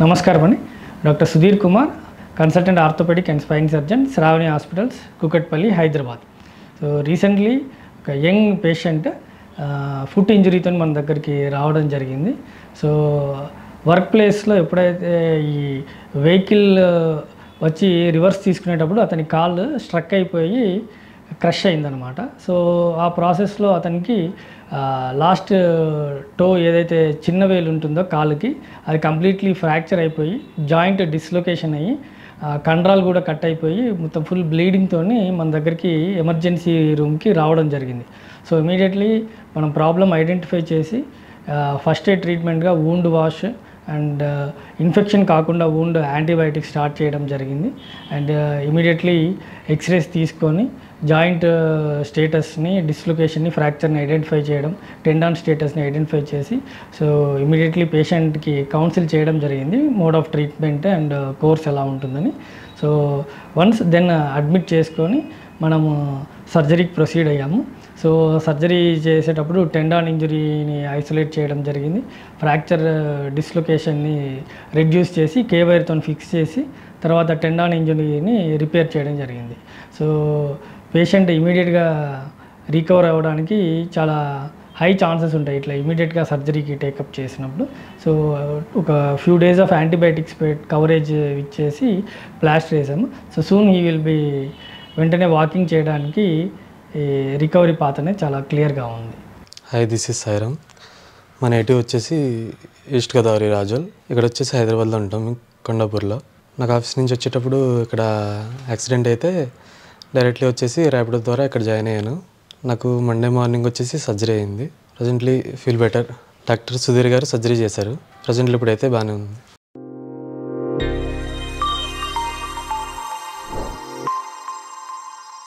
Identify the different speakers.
Speaker 1: నమస్కారం అండి. Doctor Sudheer Kumar, consultant orthopaedic and spine surgeon, Shravani hospitals, Kukatpally, Hyderabad. So recently ఒక యంగ్ పేషెంట్ ఫుట్ ఇంజరీతో మన దగ్గరికి రావడం జరిగింది. సో వర్క్ ప్లేస్లో ఎప్పుడైతే ఈ వెహికల్ వచ్చి రివర్స్ తీసుకునేటప్పుడు అతని కాళ్ళు స్ట్రక్ అయిపోయి క్రష్ అయిందనమాట. సో ఆ ప్రాసెస్లో అతనికి లాస్ట్ టో ఏదైతే చిన్న వేలు ఉంటుందో కాలుకి అది కంప్లీట్లీ ఫ్రాక్చర్ అయిపోయి జాయింట్ డిస్లొకేషన్ అయ్యి కండరాలు కూడా కట్ అయిపోయి మొత్తం ఫుల్ బ్లీడింగ్తో మన దగ్గరికి ఎమర్జెన్సీ రూమ్కి రావడం జరిగింది. సో ఇమీడియట్లీ మనం ప్రాబ్లం ఐడెంటిఫై చేసి ఫస్ట్ ఎయిడ్ ట్రీట్మెంట్గా వూండ్ వాష్ అండ్ ఇన్ఫెక్షన్ కాకుండా వూండ్ యాంటీబయాటిక్ స్టార్ట్ చేయడం జరిగింది. అండ్ ఇమీడియట్లీ ఎక్స్రేస్ తీసుకొని జాయింట్ స్టేటస్ని, డిస్లొకేషన్ని, ఫ్రాక్చర్ని ఐడెంటిఫై చేయడం, టెండాన్ స్టేటస్ని ఐడెంటిఫై చేసి సో ఇమీడియట్లీ పేషెంట్కి కౌన్సిల్ చేయడం జరిగింది mode of treatment and course ఎలా ఉంటుందని. సో వన్స్ దెన్ అడ్మిట్ చేసుకొని మనము సర్జరీకి ప్రొసీడ్ అయ్యాము. సో సర్జరీ చేసేటప్పుడు టెండాన్ ఇంజరీని ఐసోలేట్ చేయడం జరిగింది. ఫ్రాక్చర్ డిస్లొకేషన్ని రెడ్యూస్ చేసి కేవైర్తో ఫిక్స్ చేసి తర్వాత టెండాన్ ఇంజరీని రిపేర్ చేయడం జరిగింది. సో పేషెంట్ ఇమీడియట్గా రికవర్ అవ్వడానికి చాలా హై ఛాన్సెస్ ఉంటాయి ఇట్లా ఇమీడియట్గా సర్జరీకి టేకప్ చేసినప్పుడు. సో ఒక few days of antibiotics coverage ఇచ్చేసి ప్లాస్టర్ వేసాము. So soon he will be వెంటనే వాకింగ్ చేయడానికి రికవరీ పాత్ అనేది చాలా క్లియర్గా ఉంది.
Speaker 2: Hi, this is Sairam. మా నేటివ్ వచ్చేసి ఈస్ట్ గోదావరి రాజోల్. ఇక్కడ వచ్చేసి హైదరాబాద్లో ఉంటాం, కొండాపూర్లో. నాకు ఆఫీస్ నుంచి వచ్చేటప్పుడు ఇక్కడ యాక్సిడెంట్ అయితే డైరెక్ట్లీ వచ్చేసి ర్యాపిడో ద్వారా ఇక్కడ జాయిన్ అయ్యాను. నాకు మండే మార్నింగ్ వచ్చేసి సర్జరీ అయింది. Presently feel better. Doctor Sudheer గారు సర్జరీ చేశారు. ప్రజెంట్లీ ఇప్పుడైతే బాగానే ఉంది.